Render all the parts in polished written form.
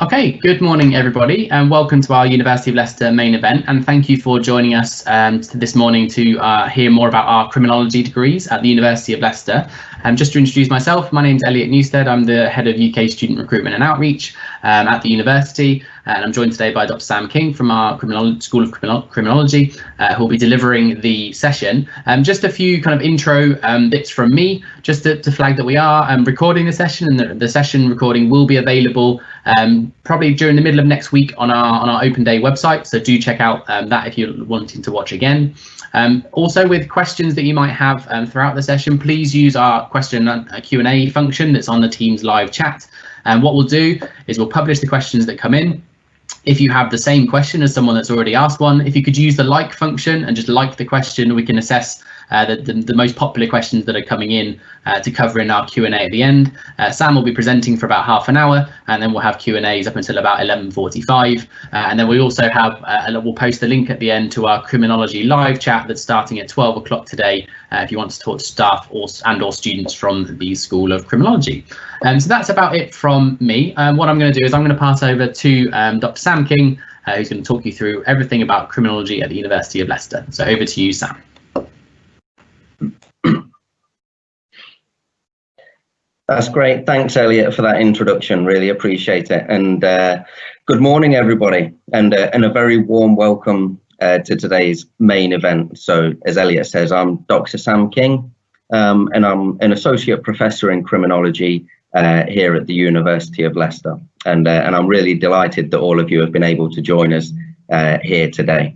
Okay, good morning everybody and welcome to our University of Leicester main event, and thank you for joining us this morning to hear more about our criminology degrees at the University of Leicester. Just to introduce myself, my name is Elliot Newstead. I'm the Head of UK Student Recruitment and Outreach at the University, and I'm joined today by Dr. Sam King from our School of Criminology, who will be delivering the session. Just a few kind of intro bits from me, just to flag that we are recording the session, and the session recording will be available probably during the middle of next week on our Open Day website, so do check out that if you're wanting to watch again. Also, with questions that you might have throughout the session, please use our question Q&A function that's on the Teams live chat. And what we'll do is we'll publish the questions that come in. If you have the same question as someone that's already asked one, if you could use the like function and just like the question, we can assess the most popular questions that are coming in to cover in our Q&A at the end. Sam will be presenting for about half an hour, and then we'll have Q&As up until about 11:45. And then we also have, we'll post the link at the end to our criminology live chat that's starting at 12 o'clock today, if you want to talk to staff or students from the School of Criminology. So that's about it from me. What I'm going to do is I'm going to pass over to Dr. Sam King, who's going to talk you through everything about criminology at the University of Leicester. So over to you, Sam. That's great. Thanks, Elliot, for that introduction. Really appreciate it. And good morning, everybody, and a very warm welcome to today's main event. So, as Elliot says, I'm Dr. Sam King, and I'm an associate professor in criminology here at the University of Leicester. And I'm really delighted that all of you have been able to join us here today.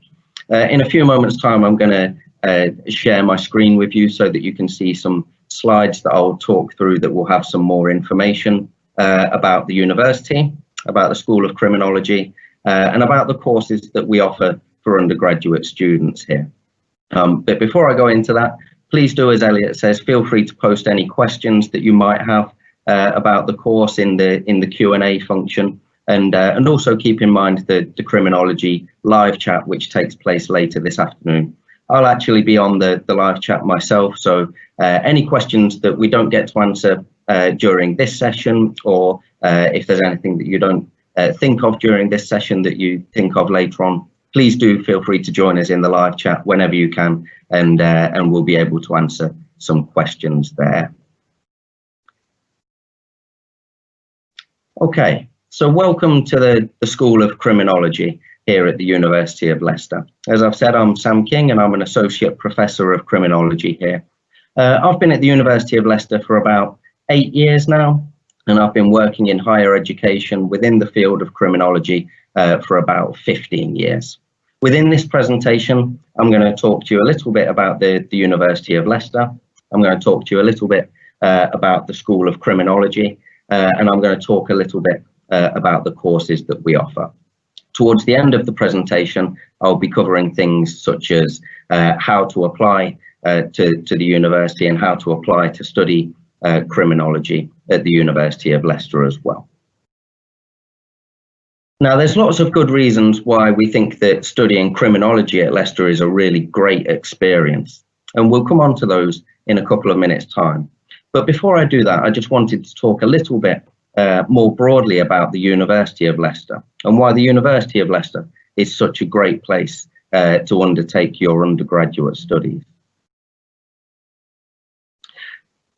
In a few moments' time, I'm going to share my screen with you so that you can see some slides that I'll talk through that will have some more information about the university, about the School of Criminology, and about the courses that we offer for undergraduate students here. But before I go into that, please do, as Elliot says, feel free to post any questions that you might have about the course in the Q&A function, and also keep in mind the criminology live chat, which takes place later this afternoon. I'll actually be on the live chat myself, so any questions that we don't get to answer during this session, or if there's anything that you don't think of during this session that you think of later on, please do feel free to join us in the live chat whenever you can, and we'll be able to answer some questions there. Okay, so welcome to the School of Criminology here at the University of Leicester. As I've said, I'm Sam King and I'm an Associate Professor of Criminology here. I've been at the University of Leicester for about 8 years now, and I've been working in higher education within the field of criminology for about 15 years. Within this presentation, I'm going to talk to you a little bit about the University of Leicester. I'm going to talk to you a little bit about the School of Criminology, and I'm going to talk a little bit about the courses that we offer. Towards the end of the presentation, I'll be covering things such as how to apply to the university and how to apply to study criminology at the University of Leicester as well. Now, there's lots of good reasons why we think that studying criminology at Leicester is a really great experience, and we'll come on to those in a couple of minutes' time. But before I do that, I just wanted to talk a little bit more broadly about the University of Leicester and why the University of Leicester is such a great place to undertake your undergraduate studies.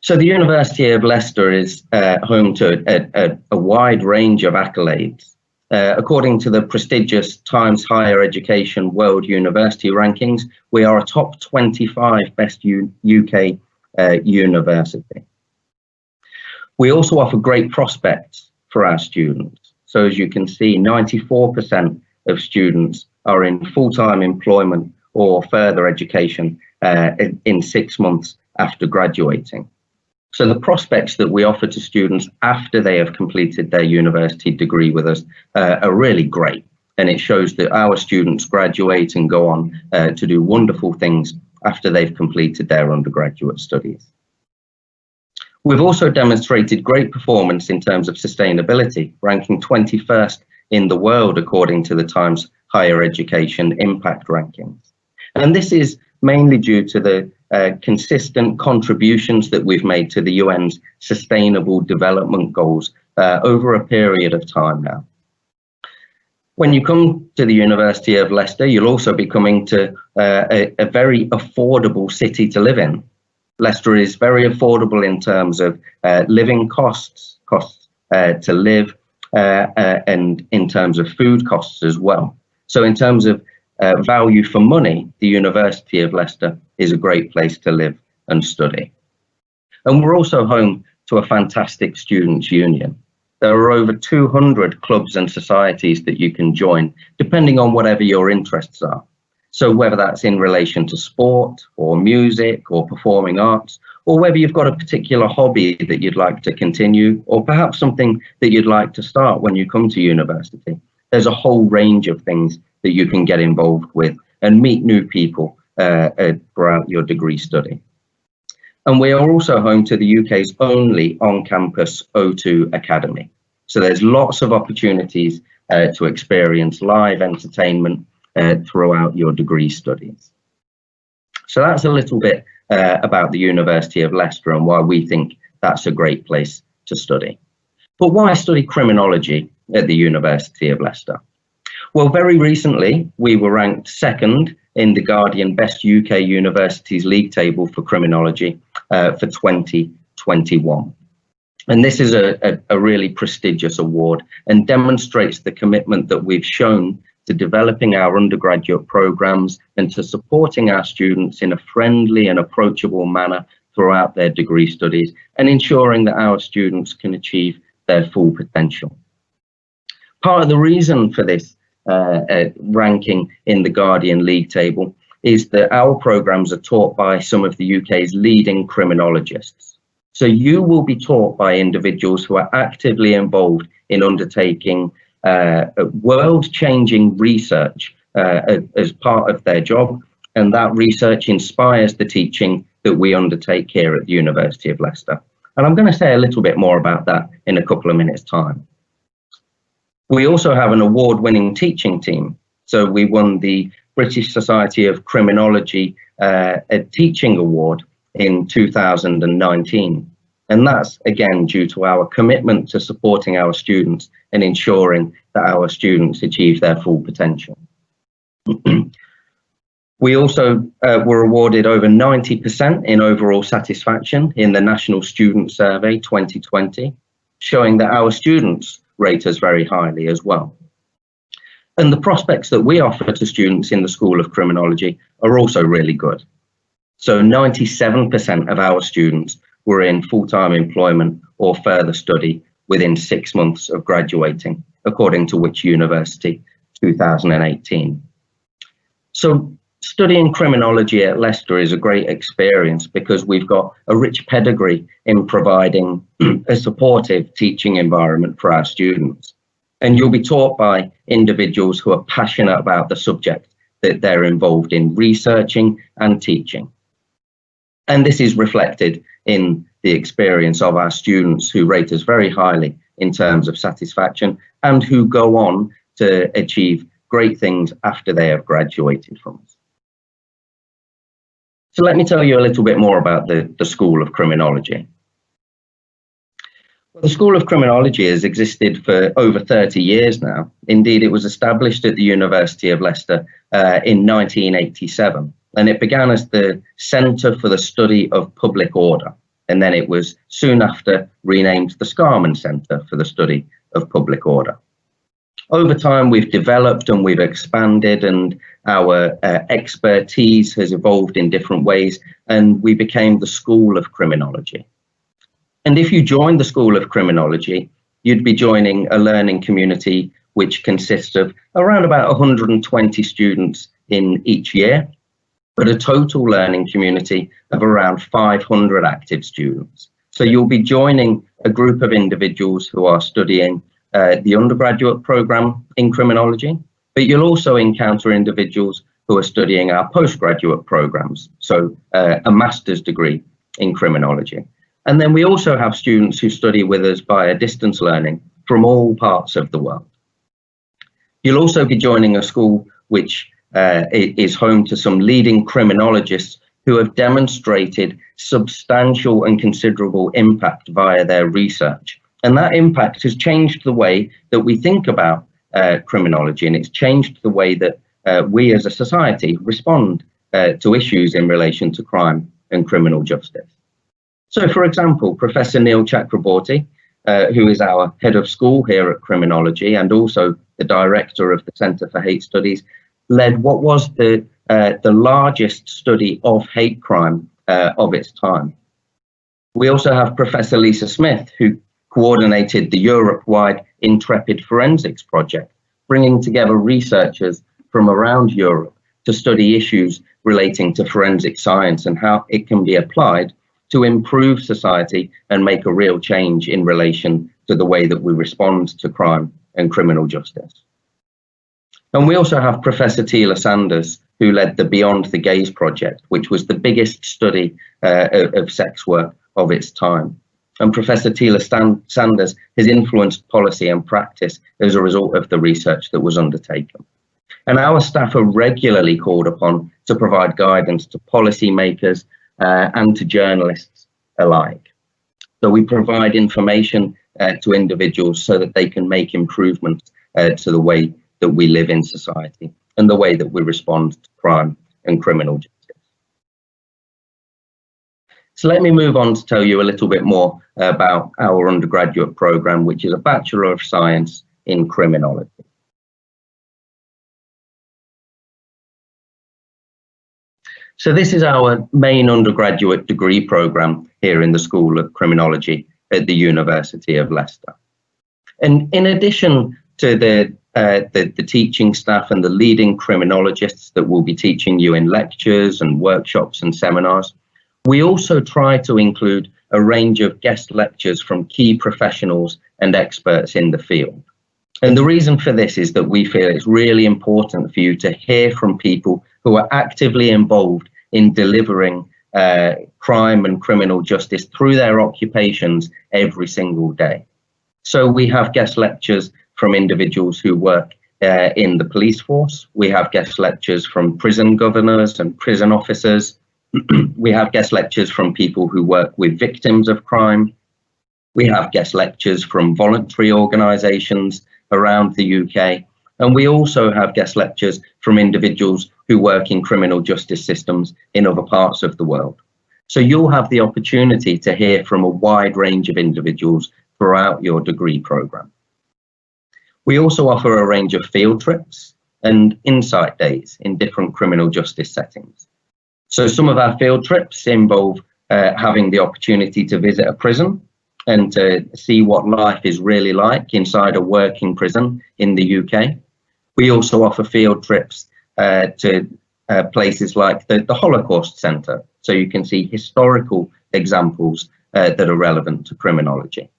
So the University of Leicester is home to a wide range of accolades. According to the prestigious Times Higher Education World University Rankings, we are a top 25 best UK university. We also offer great prospects for our students. So as you can see, 94% of students are in full-time employment or further education in 6 months after graduating. So the prospects that we offer to students after they have completed their university degree with us are really great. And it shows that our students graduate and go on to do wonderful things after they've completed their undergraduate studies. We've also demonstrated great performance in terms of sustainability, ranking 21st in the world according to the Times Higher Education Impact Rankings. And this is mainly due to the consistent contributions that we've made to the UN's Sustainable Development Goals over a period of time now. When you come to the University of Leicester, you'll also be coming to a very affordable city to live in. Leicester is very affordable in terms of living costs to live, and in terms of food costs as well. So in terms of value for money, the University of Leicester is a great place to live and study. And we're also home to a fantastic students' union. There are over 200 clubs and societies that you can join, depending on whatever your interests are. So whether that's in relation to sport or music or performing arts, or whether you've got a particular hobby that you'd like to continue, or perhaps something that you'd like to start when you come to university, there's a whole range of things that you can get involved with and meet new people throughout your degree study. And we are also home to the UK's only on-campus O2 Academy. So there's lots of opportunities to experience live entertainment throughout your degree studies. So that's a little bit about the University of Leicester and why we think that's a great place to study. But why study criminology at the University of Leicester? Well, very recently, we were ranked second in the Guardian Best UK Universities League table for criminology for 2021. And this is a really prestigious award and demonstrates the commitment that we've shown to developing our undergraduate programs and to supporting our students in a friendly and approachable manner throughout their degree studies, and ensuring that our students can achieve their full potential. Part of the reason for this ranking in the Guardian League table is that our programs are taught by some of the UK's leading criminologists. So you will be taught by individuals who are actively involved in undertaking world-changing research as part of their job, and that research inspires the teaching that we undertake here at the University of Leicester. And I'm going to say a little bit more about that in a couple of minutes' time. We also have an award-winning teaching team. So we won the British Society of Criminology a teaching award in 2019. And that's, again, due to our commitment to supporting our students and ensuring that our students achieve their full potential. We also were awarded over 90% in overall satisfaction in the National Student Survey 2020, showing that our students rate us very highly as well. And the prospects that we offer to students in the School of Criminology are also really good. So 97% of our students were in full-time employment or further study within 6 months of graduating, according to Which University 2018. So studying criminology at Leicester is a great experience because we've got a rich pedigree in providing a supportive teaching environment for our students. And you'll be taught by individuals who are passionate about the subject that they're involved in researching and teaching. And this is reflected in the experience of our students who rate us very highly in terms of satisfaction and who go on to achieve great things after they have graduated from us. So let me tell you a little bit more about the School of Criminology. Well, the School of Criminology has existed for over 30 years now. Indeed, it was established at the University of Leicester in 1987, and it began as the Centre for the Study of Public Order, and then it was soon after renamed the Scarman Centre for the Study of Public Order. Over time, we've developed and we've expanded, and our expertise has evolved in different ways, and we became the School of Criminology. And if you joined the School of Criminology, you'd be joining a learning community which consists of around about 120 students in each year, but a total learning community of around 500 active students. So you'll be joining a group of individuals who are studying the undergraduate program in criminology, but you'll also encounter individuals who are studying our postgraduate programs, so a master's degree in criminology. And then we also have students who study with us via distance learning from all parts of the world. You'll also be joining a school which is home to some leading criminologists who have demonstrated substantial and considerable impact via their research. And that impact has changed the way that we think about criminology, and it's changed the way that we as a society respond to issues in relation to crime and criminal justice. So, for example, Professor Neil Chakraborty, who is our head of school here at Criminology and also the director of the Centre for Hate Studies, led what was the largest study of hate crime of its time. We also have Professor Lisa Smith, who coordinated the Europe-wide Intrepid Forensics project, bringing together researchers from around Europe to study issues relating to forensic science and how it can be applied to improve society and make a real change in relation to the way that we respond to crime and criminal justice. And we also have Professor Teela Sanders, who led the Beyond the Gaze project, which was the biggest study of sex work of its time. And Professor Teela Sanders has influenced policy and practice as a result of the research that was undertaken. And our staff are regularly called upon to provide guidance to policymakers and to journalists alike. So we provide information to individuals so that they can make improvements to the way that we live in society and the way that we respond to crime and criminal justice. So let me move on to tell you a little bit more about our undergraduate programme, which is a Bachelor of Science in Criminology. So this is our main undergraduate degree programme here in the School of Criminology at the University of Leicester. And in addition to the teaching staff and the leading criminologists that will be teaching you in lectures and workshops and seminars, we also try to include a range of guest lectures from key professionals and experts in the field. And the reason for this is that we feel it's really important for you to hear from people who are actively involved in delivering crime and criminal justice through their occupations every single day. So we have guest lectures from individuals who work in the police force. We have guest lectures from prison governors and prison officers. We have guest lectures from people who work with victims of crime. We have guest lectures from voluntary organisations around the UK. And we also have guest lectures from individuals who work in criminal justice systems in other parts of the world. So you'll have the opportunity to hear from a wide range of individuals throughout your degree programme. We also offer a range of field trips and insight days in different criminal justice settings. So some of our field trips involve having the opportunity to visit a prison and to see what life is really like inside a working prison in the UK. We also offer field trips to places like the Holocaust Centre, so you can see historical examples that are relevant to criminology.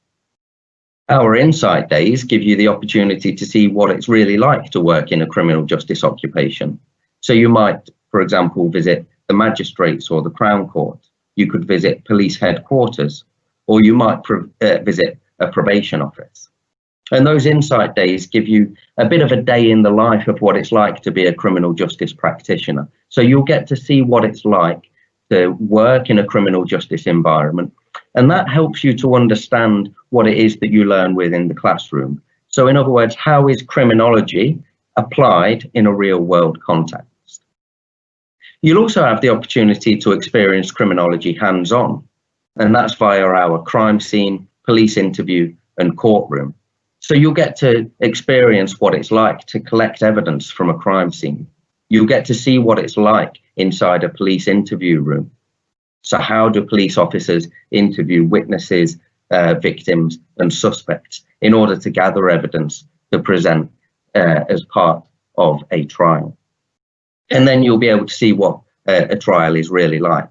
Our insight days give you the opportunity to see what it's really like to work in a criminal justice occupation. So you might, for example, visit the magistrates or the Crown Court. You could visit police headquarters, or you might visit a probation office. And those insight days give you a bit of a day in the life of what it's like to be a criminal justice practitioner. So you'll get to see what it's like to work in a criminal justice environment. And that helps you to understand what it is that you learn within the classroom. So in other words, how is criminology applied in a real world context? You'll also have the opportunity to experience criminology hands-on, and that's via our crime scene, police interview and courtroom. So you'll get to experience what it's like to collect evidence from a crime scene. You'll get to see what it's like inside a police interview room. So how do police officers interview witnesses, victims and suspects in order to gather evidence to present as part of a trial? And then you'll be able to see what a trial is really like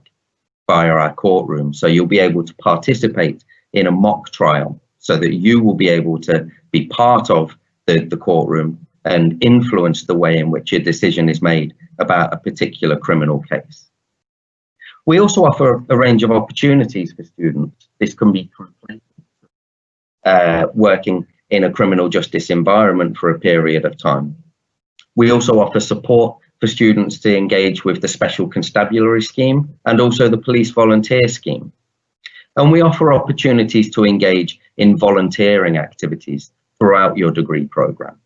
via our courtroom. So you'll be able to participate in a mock trial so that you will be able to be part of the courtroom and influence the way in which a decision is made about a particular criminal case. We also offer a range of opportunities for students. This can be working in a criminal justice environment for a period of time. We also offer support for students to engage with the Special Constabulary Scheme and also the Police Volunteer Scheme. And we offer opportunities to engage in volunteering activities throughout your degree programme.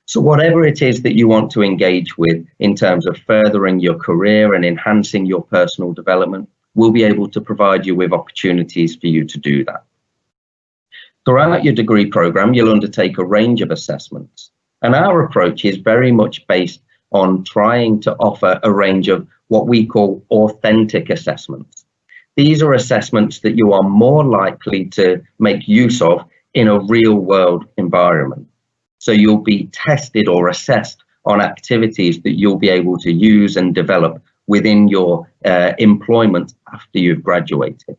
So whatever it is that you want to engage with in terms of furthering your career and enhancing your personal development, we'll be able to provide you with opportunities for you to do that. Throughout your degree programme, you'll undertake a range of assessments, and our approach is very much based on trying to offer a range of what we call authentic assessments. These are assessments that you are more likely to make use of in a real world environment. So you'll be tested or assessed on activities that you'll be able to use and develop within your employment after you've graduated.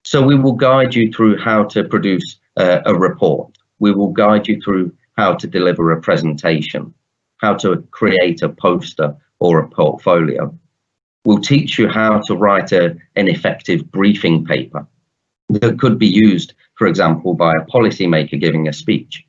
So we will guide you through how to produce a report. We will guide you through how to deliver a presentation, how to create a poster or a portfolio. We'll teach you how to write an effective briefing paper that could be used, for example, by a policymaker giving a speech.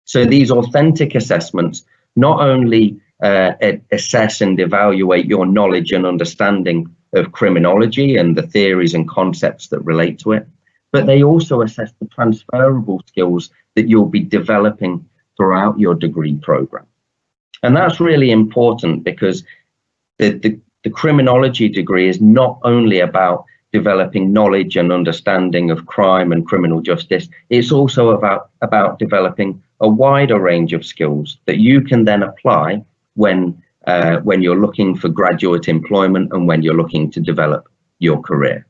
So these authentic assessments not only assess and evaluate your knowledge and understanding of criminology and the theories and concepts that relate to it, but they also assess the transferable skills that you'll be developing throughout your degree program. And that's really important because the criminology degree is not only about developing knowledge and understanding of crime and criminal justice, it's also about developing a wider range of skills that you can then apply when you're looking for graduate employment and when you're looking to develop your career.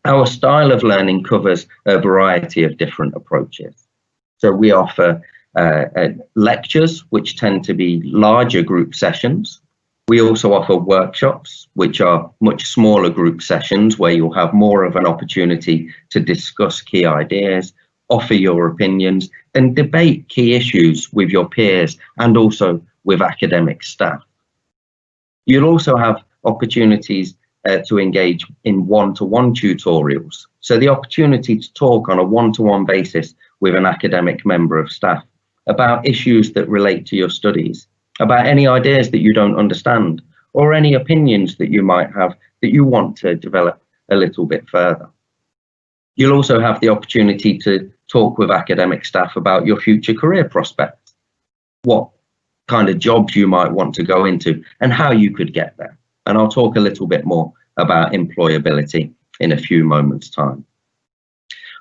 Our style of learning covers a variety of different approaches. So we offer lectures, which tend to be larger group sessions. We also offer workshops, which are much smaller group sessions where you'll have more of an opportunity to discuss key ideas, offer your opinions, and debate key issues with your peers and also with academic staff. You'll also have opportunities to engage in one-to-one tutorials. So the opportunity to talk on a one-to-one basis with an academic member of staff about issues that relate to your studies, about any ideas that you don't understand, or any opinions that you might have that you want to develop a little bit further. You'll also have the opportunity to talk with academic staff about your future career prospects, what kind of jobs you might want to go into, and how you could get there. And I'll talk a little bit more about employability in a few moments' time.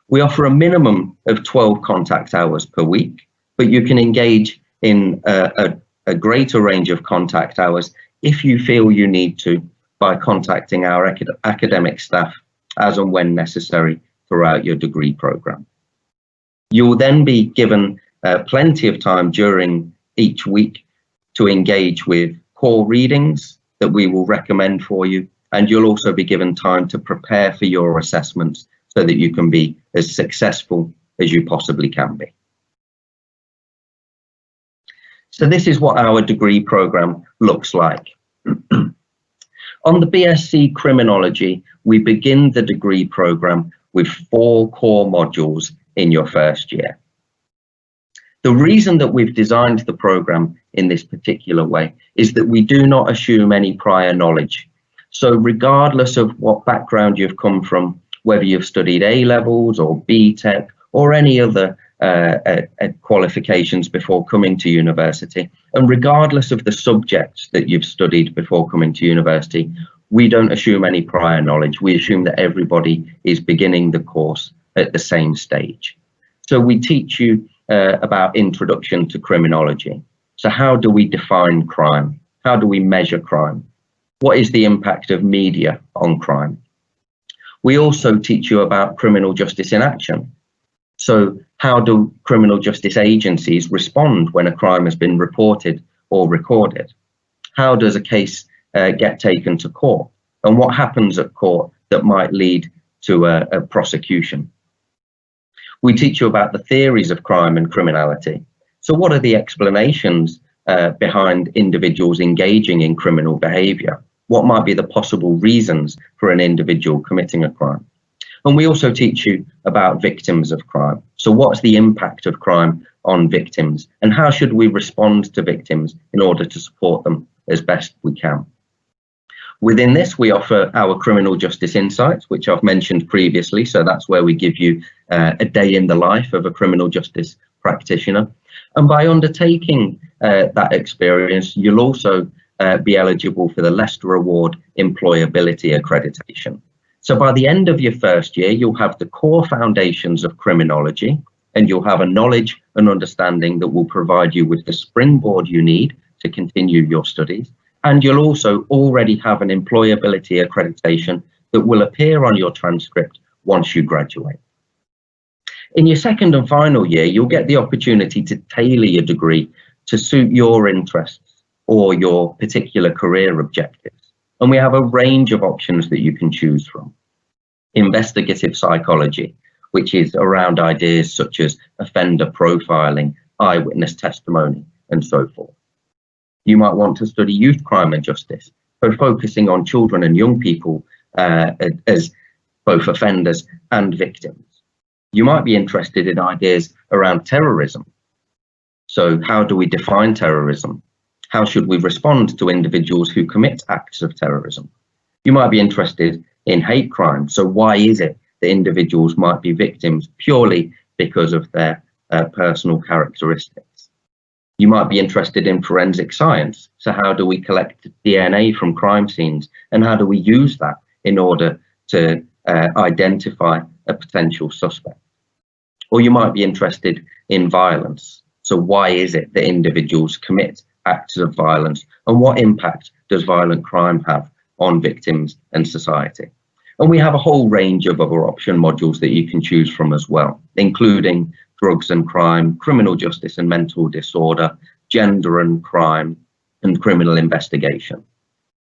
We offer a minimum of 12 contact hours per week, but you can engage in a greater range of contact hours if you feel you need to by contacting our academic staff as and when necessary throughout your degree program. You will then be given plenty of time during each week to engage with core readings that we will recommend for you, and you'll also be given time to prepare for your assessments so that you can be as successful as you possibly can be. So this is what our degree program looks like. On the BSc Criminology, we begin the degree program with 4 core modules in your first year. The reason that we've designed the program in this particular way is that we do not assume any prior knowledge. So regardless of what background you've come from, whether you've studied A-levels or BTEC or any other qualifications before coming to university, and regardless of the subjects that you've studied before coming to university, we don't assume any prior knowledge. We assume that everybody is beginning the course at the same stage. So we teach you about introduction to criminology. So how do we define crime? How do we measure crime? What is the impact of media on crime? We also teach you about criminal justice in action. So how do criminal justice agencies respond when a crime has been reported or recorded? How does a case get taken to court? And what happens at court that might lead to a prosecution? We teach you about the theories of crime and criminality. So what are the explanations behind individuals engaging in criminal behaviour? What might be the possible reasons for an individual committing a crime? And we also teach you about victims of crime. So what's the impact of crime on victims, and how should we respond to victims in order to support them as best we can? Within this, we offer our criminal justice insights, which I've mentioned previously. So that's where we give you a day in the life of a criminal justice practitioner. And by undertaking that experience, you'll also be eligible for the Leicester Award Employability Accreditation. So by the end of your first year, you'll have the core foundations of criminology, and you'll have a knowledge and understanding that will provide you with the springboard you need to continue your studies. And you'll also already have an employability accreditation that will appear on your transcript once you graduate. In your second and final year, you'll get the opportunity to tailor your degree to suit your interests or your particular career objectives. And we have a range of options that you can choose from. Investigative psychology, which is around ideas such as offender profiling, eyewitness testimony, and so forth. You might want to study youth crime and justice, so focusing on children and young people as both offenders and victims. You might be interested in ideas around terrorism. So how do we define terrorism? How should we respond to individuals who commit acts of terrorism? You might be interested in hate crime. So why is it that individuals might be victims purely because of their personal characteristics? You might be interested in forensic science. So how do we collect DNA from crime scenes, and how do we use that in order to identify a potential suspect? Or you might be interested in violence. So why is it that individuals commit acts of violence, and what impact does violent crime have on victims and society? And we have a whole range of other option modules that you can choose from as well, including drugs and crime, criminal justice and mental disorder, gender and crime, and criminal investigation.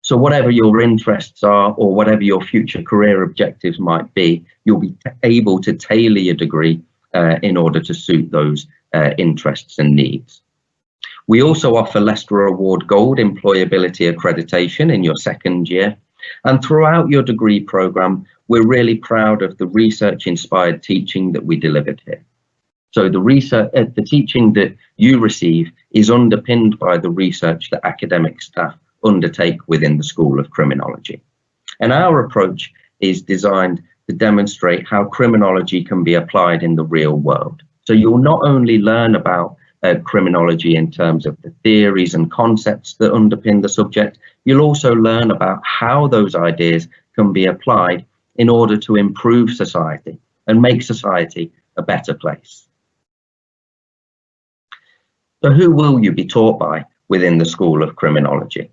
So whatever your interests are, or whatever your future career objectives might be, you'll be able to tailor your degree in order to suit those interests and needs. We also offer Leicester Award Gold Employability Accreditation in your second year. And throughout your degree programme, we're really proud of the research-inspired teaching that we delivered here. So the teaching that you receive is underpinned by the research that academic staff undertake within the School of Criminology. And our approach is designed to demonstrate how criminology can be applied in the real world. So you'll not only learn about criminology in terms of the theories and concepts that underpin the subject, you'll also learn about how those ideas can be applied in order to improve society and make society a better place. So who will you be taught by within the School of Criminology?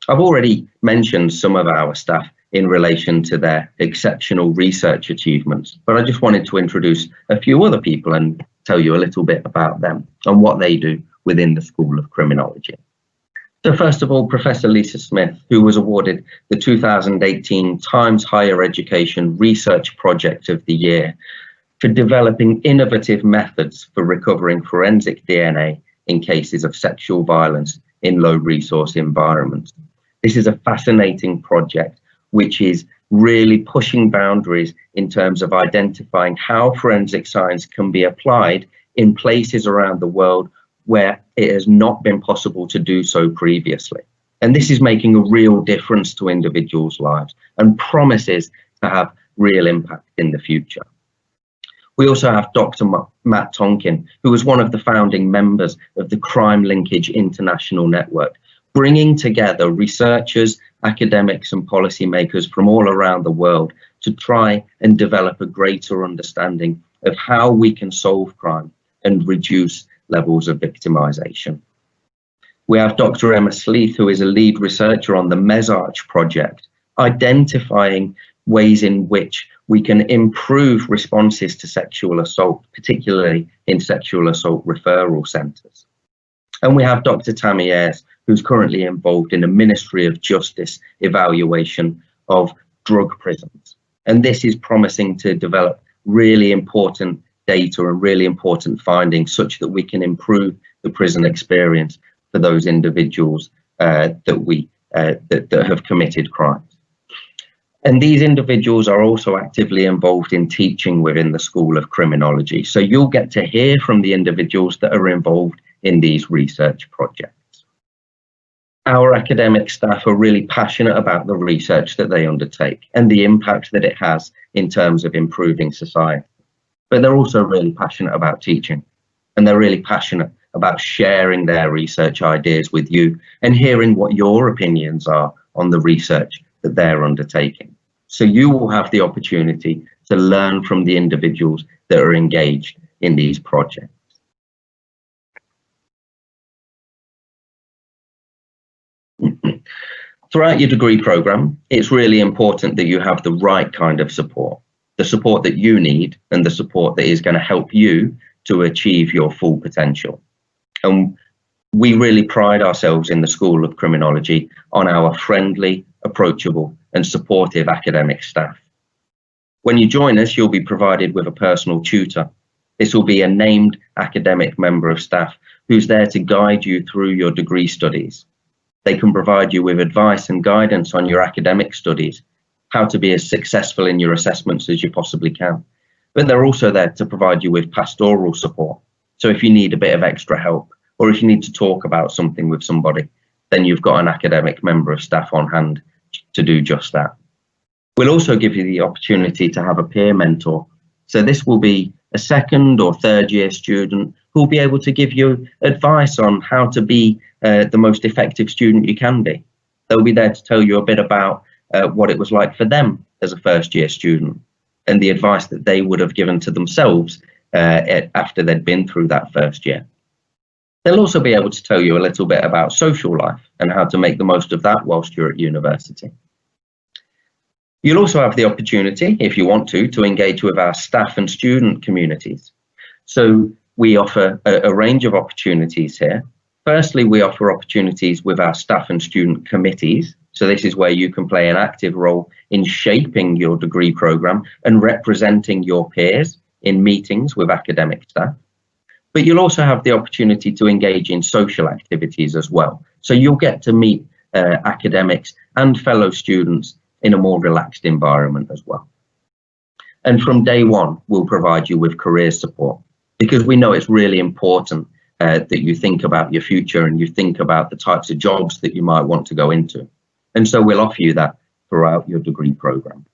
I've already mentioned some of our staff in relation to their exceptional research achievements, but I just wanted to introduce a few other people and tell you a little bit about them and what they do within the School of Criminology. So first of all, Professor Lisa Smith, who was awarded the 2018 Times Higher Education Research Project of the Year for developing innovative methods for recovering forensic DNA in cases of sexual violence in low resource environments. This is a fascinating project which is really pushing boundaries in terms of identifying how forensic science can be applied in places around the world where it has not been possible to do so previously. And this is making a real difference to individuals' lives and promises to have real impact in the future. We also have Dr. Matt Tonkin, who was one of the founding members of the Crime Linkage International Network, bringing together researchers, academics and policymakers from all around the world to try and develop a greater understanding of how we can solve crime and reduce levels of victimization. We have Dr. Emma Sleeth, who is a lead researcher on the MESARCH project, identifying ways in which we can improve responses to sexual assault, particularly in sexual assault referral centres. And we have Dr. Tammy Ayres, who's currently involved in a Ministry of Justice evaluation of drug prisons. And this is promising to develop really important data and really important findings such that we can improve the prison experience for those individuals that have committed crimes. And these individuals are also actively involved in teaching within the School of Criminology. So you'll get to hear from the individuals that are involved in these research projects. Our academic staff are really passionate about the research that they undertake and the impact that it has in terms of improving society. But they're also really passionate about teaching, and they're really passionate about sharing their research ideas with you and hearing what your opinions are on the research that they're undertaking. So you will have the opportunity to learn from the individuals that are engaged in these projects. Throughout your degree program, it's really important that you have the right kind of support, the support that you need and the support that is going to help you to achieve your full potential. And we really pride ourselves in the School of Criminology on our friendly, approachable and supportive academic staff. When you join us, you'll be provided with a personal tutor. This will be a named academic member of staff who's there to guide you through your degree studies. They can provide you with advice and guidance on your academic studies, how to be as successful in your assessments as you possibly can. But they're also there to provide you with pastoral support. So if you need a bit of extra help, or if you need to talk about something with somebody, then you've got an academic member of staff on hand to do just that. We'll also give you the opportunity to have a peer mentor. So this will be a second or third year student who will be able to give you advice on how to be the most effective student you can be. They'll be there to tell you a bit about what it was like for them as a first year student and the advice that they would have given to themselves after they'd been through that first year. They'll also be able to tell you a little bit about social life and how to make the most of that whilst you're at university. You'll also have the opportunity, if you want to engage with our staff and student communities. So we offer a range of opportunities here. Firstly, we offer opportunities with our staff and student committees. So this is where you can play an active role in shaping your degree program and representing your peers in meetings with academic staff. But you'll also have the opportunity to engage in social activities as well. So you'll get to meet academics and fellow students in a more relaxed environment as well. And from day one, we'll provide you with career support because we know it's really important that you think about your future and you think about the types of jobs that you might want to go into. And so we'll offer you that throughout your degree program.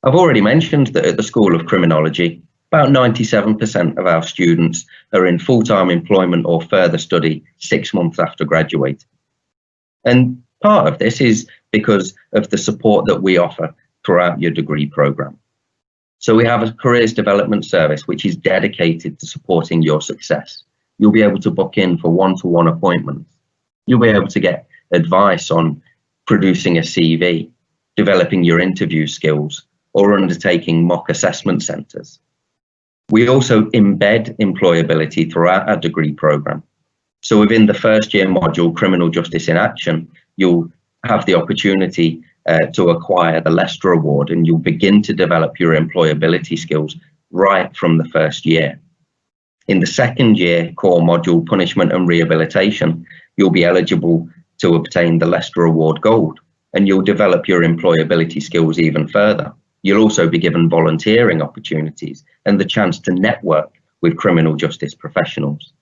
I've already mentioned that at the School of Criminology, about 97% of our students are in full-time employment or further study 6 months after graduating. And part of this is because of the support that we offer throughout your degree program. So we have a careers development service which is dedicated to supporting your success. You'll be able to book in for one-to-one appointments. You'll be able to get advice on producing a CV, developing your interview skills, or undertaking mock assessment centres. We also embed employability throughout our degree program. So within the first year module, Criminal Justice in Action, you'll have the opportunity to acquire the Leicester Award and you'll begin to develop your employability skills right from the first year. In the second year core module, Punishment and Rehabilitation, you'll be eligible to obtain the Leicester Award Gold and you'll develop your employability skills even further. You'll also be given volunteering opportunities and the chance to network with criminal justice professionals.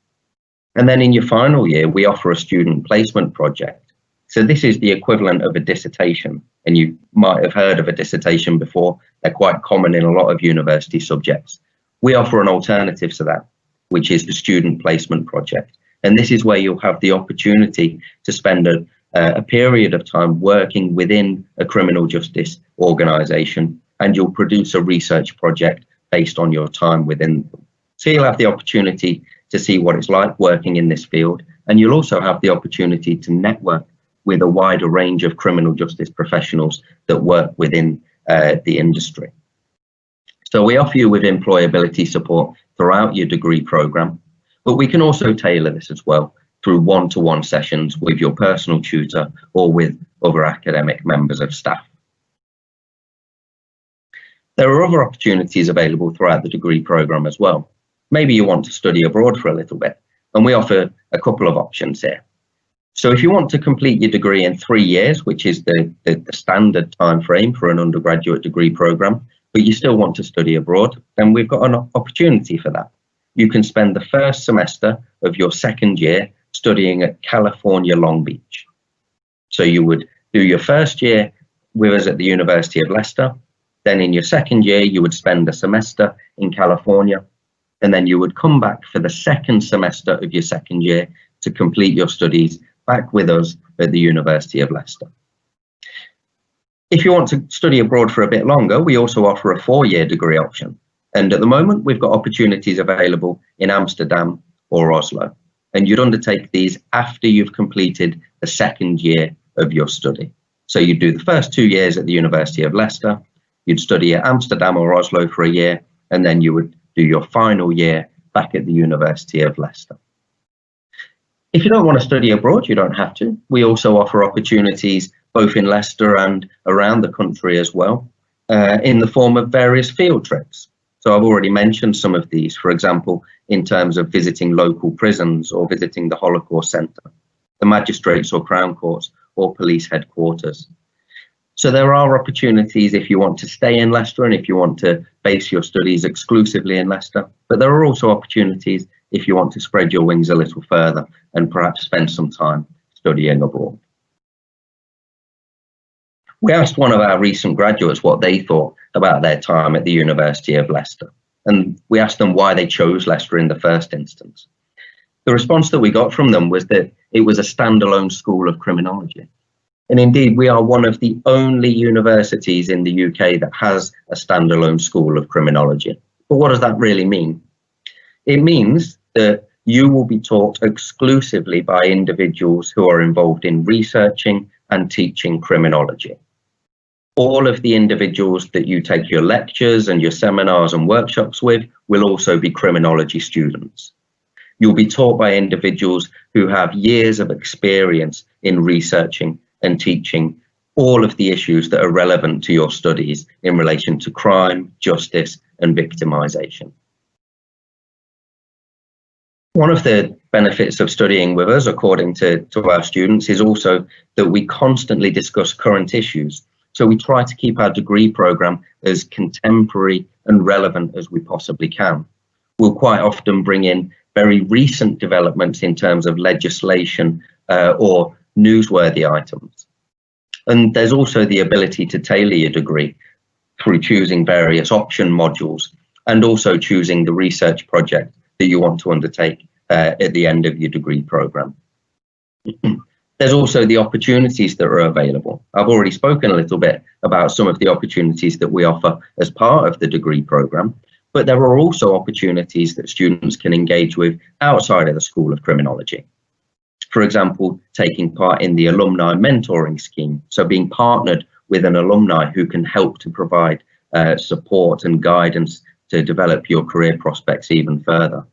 And then in your final year, we offer a student placement project. So this is the equivalent of a dissertation, and you might have heard of a dissertation before. They're quite common in a lot of university subjects. We offer an alternative to that, which is the student placement project. And this is where you'll have the opportunity to spend a period of time working within a criminal justice organisation, and you'll produce a research project based on your time within them. So you'll have the opportunity to see what it's like working in this field, and you'll also have the opportunity to network with a wider range of criminal justice professionals that work within the industry. So we offer you with employability support throughout your degree program, but we can also tailor this as well through one-to-one sessions with your personal tutor or with other academic members of staff. There are other opportunities available throughout the degree program as well. Maybe you want to study abroad for a little bit, and we offer a couple of options here. So if you want to complete your degree in 3 years, which is the standard time frame for an undergraduate degree program, but you still want to study abroad, then we've got an opportunity for that. You can spend the first semester of your second year studying at California, Long Beach. So you would do your first year with us at the University of Leicester. Then in your second year, you would spend a semester in California. and then you would come back for the second semester of your second year to complete your studies back with us at the University of Leicester. If you want to study abroad for a bit longer, we also offer a 4-year degree option. And at the moment, we've got opportunities available in Amsterdam or Oslo. And you'd undertake these after you've completed the second year of your study. So you'd do the first 2 years at the University of Leicester, you'd study at Amsterdam or Oslo for a year, and then you would do your final year back at the University of Leicester. If you don't want to study abroad, you don't have to. We also offer opportunities both in Leicester and around the country as well, in the form of various field trips. So I've already mentioned some of these, for example, in terms of visiting local prisons or visiting the Holocaust Centre, the magistrates or Crown Courts or police headquarters. So there are opportunities if you want to stay in Leicester and if you want to base your studies exclusively in Leicester, but there are also opportunities if you want to spread your wings a little further and perhaps spend some time studying abroad. We asked one of our recent graduates what they thought about their time at the University of Leicester, and we asked them why they chose Leicester in the first instance. The response that we got from them was that it was a standalone School of Criminology. And indeed, we are one of the only universities in the UK that has a standalone School of Criminology. But what does that really mean? It means that you will be taught exclusively by individuals who are involved in researching and teaching criminology. All of the individuals that you take your lectures and your seminars and workshops with will also be criminology students. You'll be taught by individuals who have years of experience in researching and teaching all of the issues that are relevant to your studies in relation to crime, justice, and victimization. One of the benefits of studying with us, according to our students, is also that we constantly discuss current issues. So we try to keep our degree programme as contemporary and relevant as we possibly can. We'll quite often bring in very recent developments in terms of legislation or newsworthy items. And there's also the ability to tailor your degree through choosing various option modules and also choosing the research project that you want to undertake at the end of your degree programme. There's also the opportunities that are available. I've already spoken a little bit about some of the opportunities that we offer as part of the degree programme, but there are also opportunities that students can engage with outside of the School of Criminology. For example, taking part in the alumni mentoring scheme, so being partnered with an alumni who can help to provide support and guidance to develop your career prospects even further.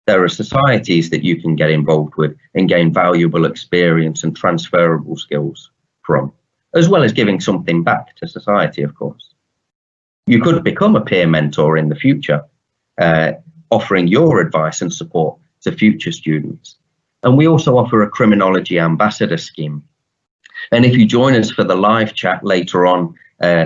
There are societies that you can get involved with and gain valuable experience and transferable skills from, as well as giving something back to society, of course. You could become a peer mentor in the future, offering your advice and support to future students. And we also offer a criminology ambassador scheme. And if you join us for the live chat later on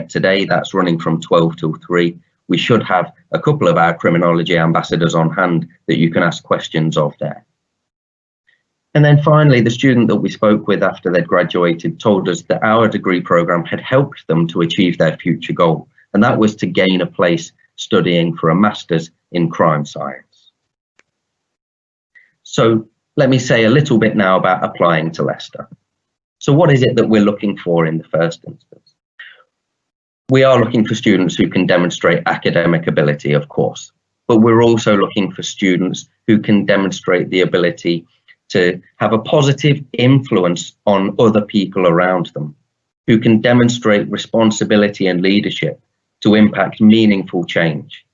today, that's running from 12 till 3, we should have a couple of our criminology ambassadors on hand that you can ask questions of there. And then finally, the student that we spoke with after they'd graduated told us that our degree programme had helped them to achieve their future goal, and that was to gain a place studying for a master's in crime science. So let me say a little bit now about applying to Leicester. So what is it that we're looking for in the first instance? We are looking for students who can demonstrate academic ability, of course, but we're also looking for students who can demonstrate the ability to have a positive influence on other people around them, who can demonstrate responsibility and leadership to impact meaningful change.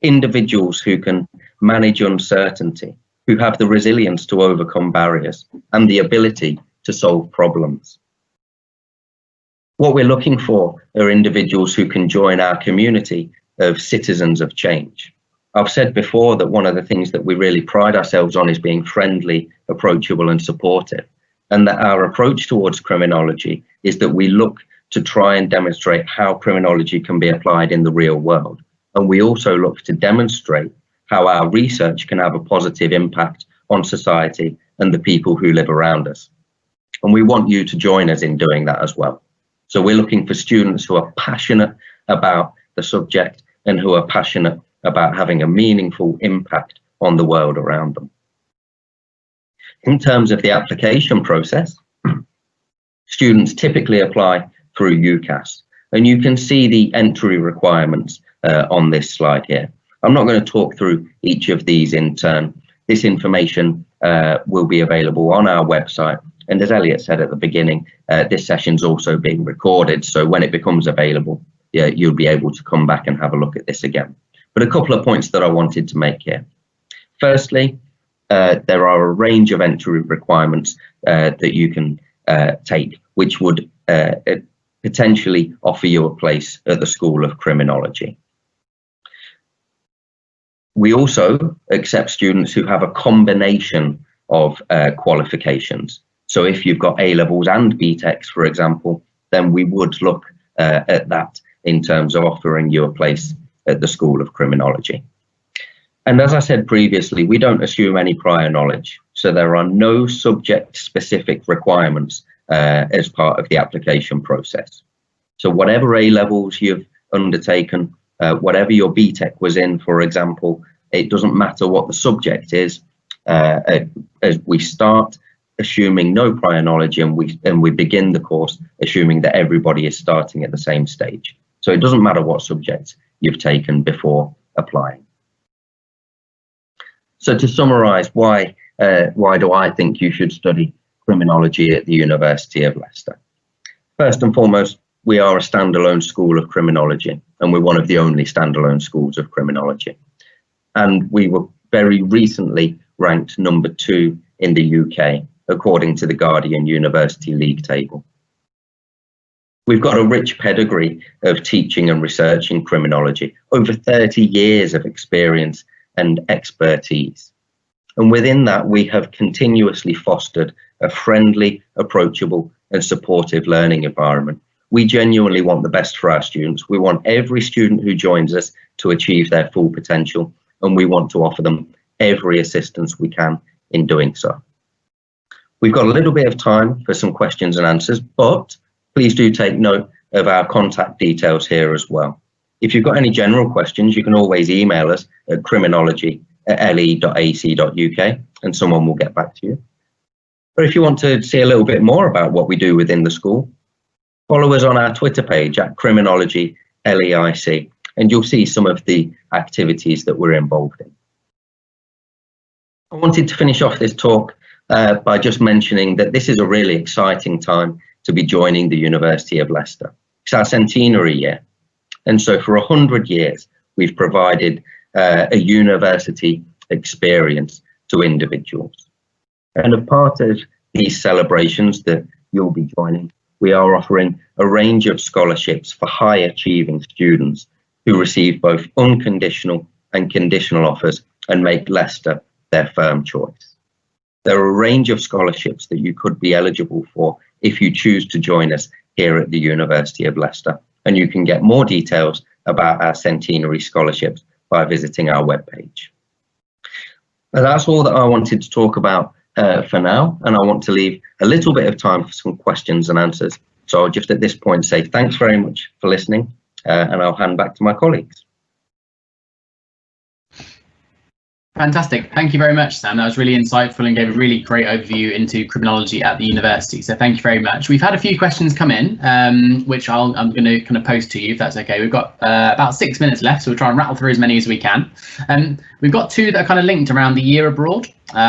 Individuals who can manage uncertainty, who have the resilience to overcome barriers and the ability to solve problems. What we're looking for are individuals who can join our community of citizens of change. I've said before that one of the things that we really pride ourselves on is being friendly, approachable and supportive, and that our approach towards criminology is that we look to try and demonstrate how criminology can be applied in the real world. And we also look to demonstrate how our research can have a positive impact on society and the people who live around us. And we want you to join us in doing that as well. So we're looking for students who are passionate about the subject and who are passionate about having a meaningful impact on the world around them. In terms of the application process, students typically apply through UCAS, and you can see the entry requirements on this slide here. I'm not going to talk through each of these in turn. This information will be available on our website, and as Elliot said at the beginning, this session's also being recorded, so when it becomes available, you'll be able to come back and have a look at this again. But a couple of points that I wanted to make here. Firstly, there are a range of entry requirements that you can take, which would potentially offer you a place at the School of Criminology. We also accept students who have a combination of qualifications. So if you've got A-levels and BTECs, for example, then we would look at that in terms of offering you a place at the School of Criminology. And as I said previously, we don't assume any prior knowledge. So there are no subject-specific requirements as part of the application process. So whatever A-levels you've undertaken, whatever your BTEC was in, for example, it doesn't matter what the subject is. As we start assuming no prior knowledge, and we begin the course assuming that everybody is starting at the same stage. So it doesn't matter what subjects you've taken before applying. So to summarize, why do I think you should study criminology at the University of Leicester? First and foremost, we are a standalone school of criminology, and we're one of the only standalone schools of criminology. And we were very recently ranked number 2 in the UK, according to the Guardian University League table. We've got a rich pedigree of teaching and research in criminology, over 30 years of experience and expertise. And within that, we have continuously fostered a friendly, approachable and supportive learning environment. We genuinely want the best for our students. We want every student who joins us to achieve their full potential, and we want to offer them every assistance we can in doing so. We've got a little bit of time for some questions and answers, but please do take note of our contact details here as well. If you've got any general questions, you can always email us at criminology@le.ac.uk and someone will get back to you. But if you want to see a little bit more about what we do within the school, follow us on our Twitter page at Criminology LEIC, and you'll see some of the activities that we're involved in. I wanted to finish off this talk by just mentioning that this is a really exciting time to be joining the University of Leicester. It's our centenary year. And so for 100 years, we've provided a university experience to individuals. And as part of these celebrations that you'll be joining, we are offering a range of scholarships for high achieving students who receive both unconditional and conditional offers and make Leicester their firm choice. There are a range of scholarships that you could be eligible for if you choose to join us here at the University of Leicester. And you can get more details about our centenary scholarships by visiting our webpage. But that's all that I wanted to talk about for now, and I want to leave a little bit of time for some questions and answers. So I'll just at this point say thanks very much for listening, and I'll hand back to my colleagues. Fantastic. Thank you very much, Sam. That was really insightful and gave a really great overview into criminology at the university. So thank you very much. We've had a few questions come in, which I'm going to kind of post to you, if that's okay. We've got about 6 minutes left, so we'll try and rattle through as many as we can. We've got two that are kind of linked around the year abroad,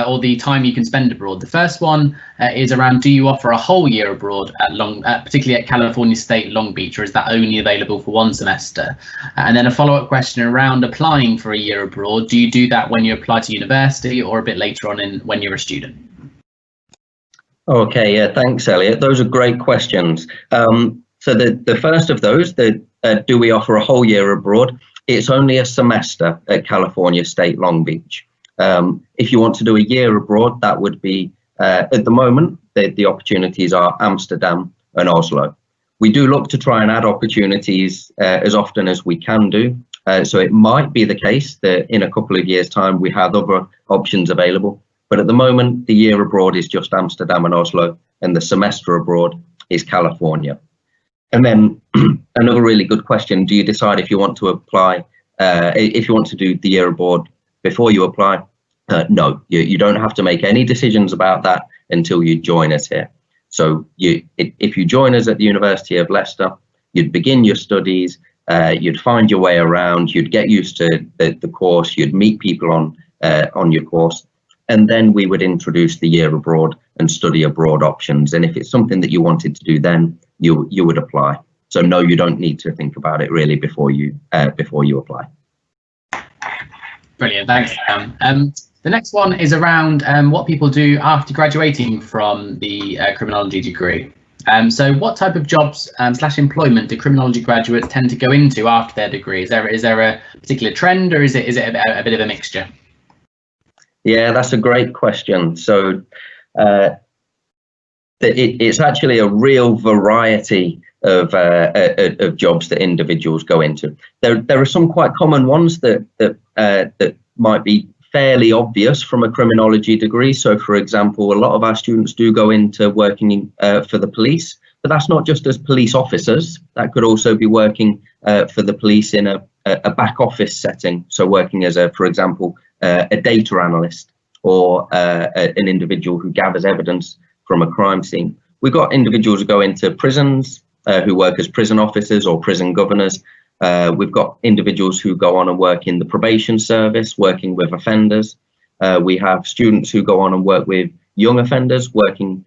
or the time you can spend abroad. The first one is around, do you offer a whole year abroad at particularly at California State Long Beach, or is that only available for one semester? And then a follow-up question around applying for a year abroad. Do you do that when you apply to university or a bit later on when you're a student? Okay, yeah, thanks, Elliot. Those are great questions. So the first of those, do we offer a whole year abroad? It's only a semester at California State Long Beach. If you want to do a year abroad, that would be, at the moment, the opportunities are Amsterdam and Oslo. We do look to try and add opportunities as often as we can do. So it might be the case that in a couple of years' time we have other options available. But at the moment, the year abroad is just Amsterdam and Oslo, and the semester abroad is California. And then another really good question, do you decide if you want to apply if you want to do the year abroad before you apply, no, you don't have to make any decisions about that until you join us here. So if you join us at the University of Leicester, you'd begin your studies, you'd find your way around, you'd get used to the course, you'd meet people on your course, and then we would introduce the year abroad and study abroad options. And if it's something that you wanted to do, then you would apply. So no, you don't need to think about it really before you apply. Brilliant, thanks. The next one is around what people do after graduating from the criminology degree. So what type of jobs / employment do criminology graduates tend to go into after their degree? Is there a particular trend, or is it a bit of a mixture? Yeah, that's a great question. So it's actually a real variety of jobs that individuals go into. There are some quite common ones that might be fairly obvious from a criminology degree. So, for example, a lot of our students do go into working for the police, but that's not just as police officers. That could also be working for the police in a back office setting. So working as for example, a data analyst or an individual who gathers evidence from a crime scene. We've got individuals who go into prisons, who work as prison officers or prison governors. We've got individuals who go on and work in the probation service, working with offenders. We have students who go on and work with young offenders, working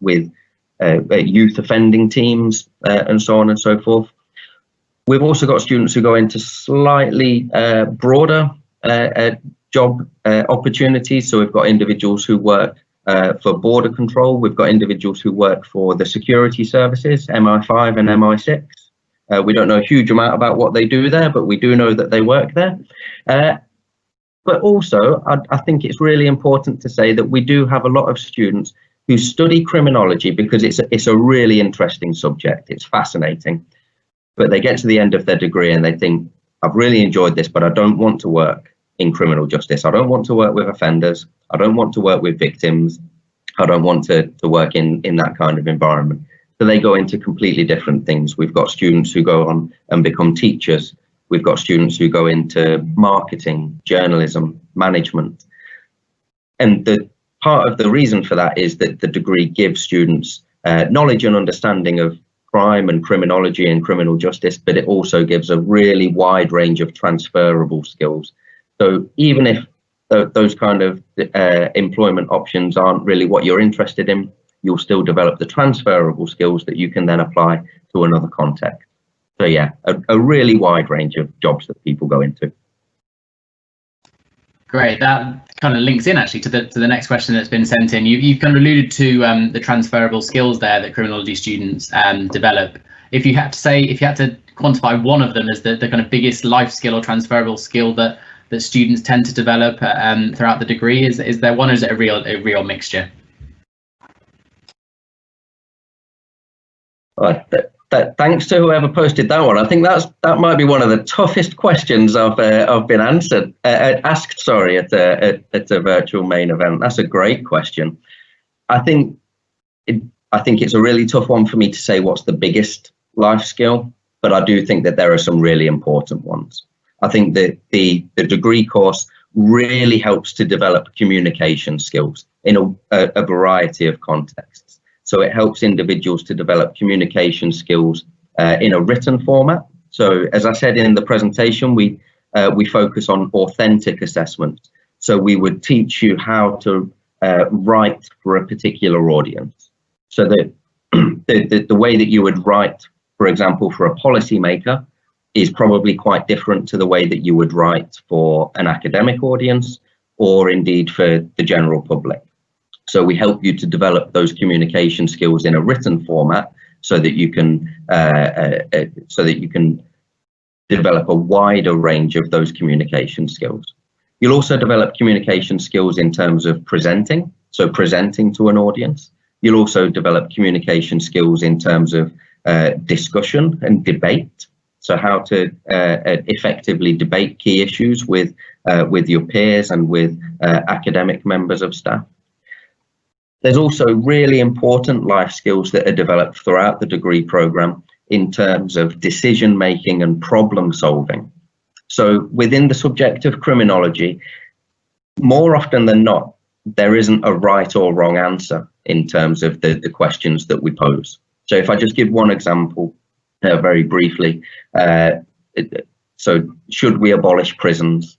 with youth offending teams, and so on and so forth. We've also got students who go into slightly broader job opportunities. So we've got individuals who work for border control. We've got individuals who work for the security services, MI5 and MI6. We don't know a huge amount about what they do there, but we do know that they work there. But also, I think it's really important to say that we do have a lot of students who study criminology because it's a really interesting subject. It's fascinating. But they get to the end of their degree and they think, I've really enjoyed this, but I don't want to work in criminal justice. I don't want to work with offenders. I don't want to work with victims. I don't want to work in that kind of environment. So they go into completely different things. We've got students who go on and become teachers. We've got students who go into marketing, journalism, management. And the part of the reason for that is that the degree gives students knowledge and understanding of crime and criminology and criminal justice, but it also gives a really wide range of transferable skills. So even if those kind of employment options aren't really what you're interested in, you'll still develop the transferable skills that you can then apply to another context. So yeah, a really wide range of jobs that people go into. Great, that kind of links in actually to the next question that's been sent in. You've kind of alluded to the transferable skills there that criminology students develop. If you had to quantify one of them as the kind of biggest life skill or transferable skill that students tend to develop throughout the degree, is there one, or is it a real mixture? Thanks to whoever posted that one. I think that might be one of the toughest questions I've been asked at a virtual main event. That's a great question. I think it's a really tough one for me to say what's the biggest life skill, but I do think that there are some really important ones. I think that the degree course really helps to develop communication skills in a variety of contexts. So it helps individuals to develop communication skills in a written format. So as I said in the presentation, we focus on authentic assessment. So we would teach you how to write for a particular audience. So that the way that you would write, for example, for a policymaker is probably quite different to the way that you would write for an academic audience or indeed for the general public. So we help you to develop those communication skills in a written format so that you can develop a wider range of those communication skills. You'll also develop communication skills in terms of presenting, so presenting to an audience. You'll also develop communication skills in terms of discussion and debate, so how to effectively debate key issues with your peers and with academic members of staff. There's also really important life skills that are developed throughout the degree program in terms of decision making and problem solving. So within the subject of criminology, more often than not, there isn't a right or wrong answer in terms of the questions that we pose. So if I just give one example very briefly, so should we abolish prisons?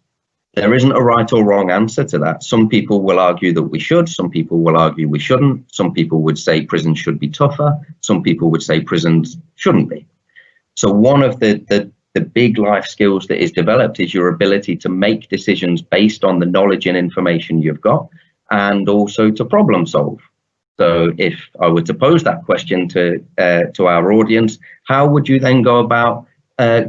There isn't a right or wrong answer to that. Some people will argue that we should, some people will argue we shouldn't, some people would say prisons should be tougher, some people would say prisons shouldn't be. So one of the big life skills that is developed is your ability to make decisions based on the knowledge and information you've got, and also to problem solve. So if I were to pose that question to our audience, how would you then go about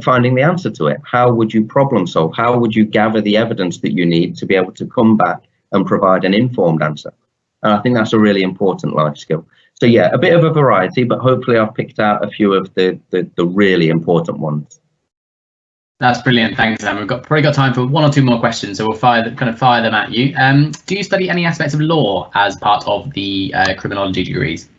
finding the answer to it? How would you problem solve? How would you gather the evidence that you need to be able to come back and provide an informed answer? And I think that's a really important life skill. So yeah, a bit of a variety, but hopefully I've picked out a few of the really important ones. That's brilliant. Thanks, Sam. We've probably got time for one or two more questions, so we'll fire them at you. Do you study any aspects of law as part of the criminology degrees?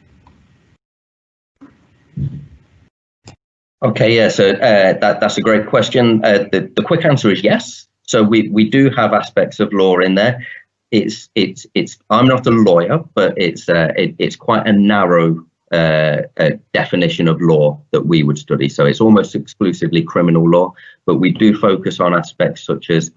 Okay, yeah, so that's a great question. The quick answer is yes. So we do have aspects of law in there. It's I'm not a lawyer, but it's quite a narrow definition of law that we would study. So it's almost exclusively criminal law, but we do focus on aspects such as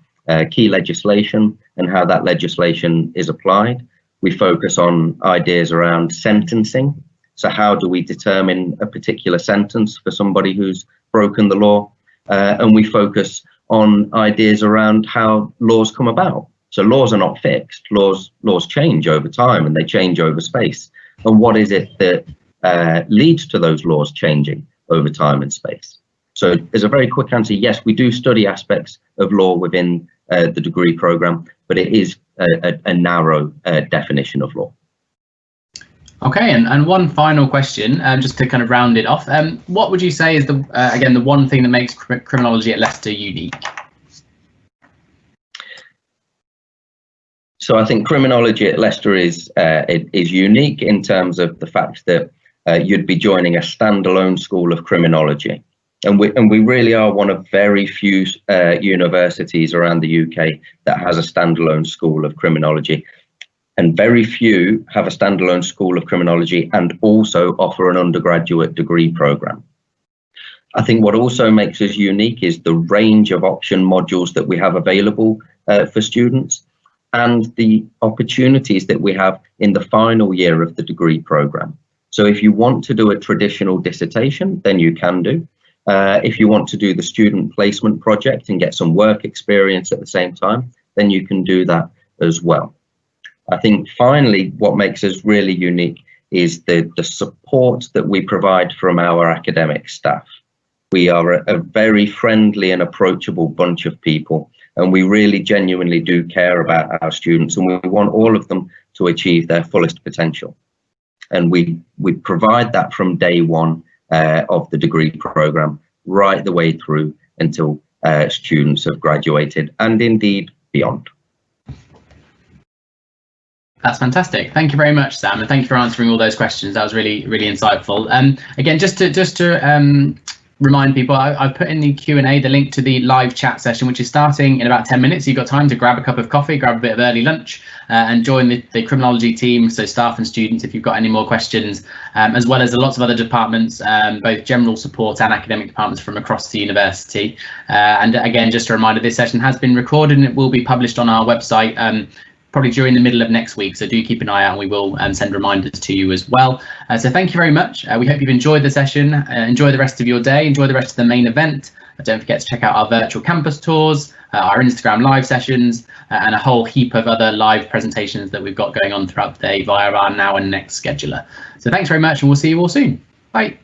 key legislation and how that legislation is applied. We focus on ideas around sentencing. So how do we determine a particular sentence for somebody who's broken the law? And we focus on ideas around how laws come about. So laws are not fixed. Laws change over time, and they change over space. And what is it that leads to those laws changing over time and space? So as a very quick answer, yes, we do study aspects of law within the degree program, but it is a narrow definition of law. Okay, and one final question, just to kind of round it off. What would you say is the one thing that makes criminology at Leicester unique? So I think criminology at Leicester is unique in terms of the fact that you'd be joining a standalone school of criminology, and we really are one of very few universities around the UK that has a standalone school of criminology, and very few have a standalone school of criminology and also offer an undergraduate degree program. I think what also makes us unique is the range of option modules that we have available for students, and the opportunities that we have in the final year of the degree program. So if you want to do a traditional dissertation, then you can do. If you want to do the student placement project and get some work experience at the same time, then you can do that as well. I think finally, what makes us really unique is the support that we provide from our academic staff. We are a very friendly and approachable bunch of people, and we really genuinely do care about our students, and we want all of them to achieve their fullest potential. And we provide that from day one of the degree program right the way through until students have graduated, and indeed beyond. That's fantastic. Thank you very much, Sam, and thank you for answering all those questions. That was really, really insightful. Again, just to remind people, I've put in the Q&A the link to the live chat session, which is starting in about 10 minutes. You've got time to grab a cup of coffee, grab a bit of early lunch, and join the criminology team, so staff and students, if you've got any more questions, as well as lots of other departments, both general support and academic departments from across the university. And again, just a reminder, this session has been recorded and it will be published on our website probably during the middle of next week, so do keep an eye out and we will send reminders to you as well. So thank you very much. We hope you've enjoyed the session. Enjoy the rest of your day, enjoy the rest of the main event. Don't forget to check out our virtual campus tours, our Instagram live sessions, and a whole heap of other live presentations that we've got going on throughout the day via our Now and Next scheduler. So thanks very much, and we'll see you all soon. Bye.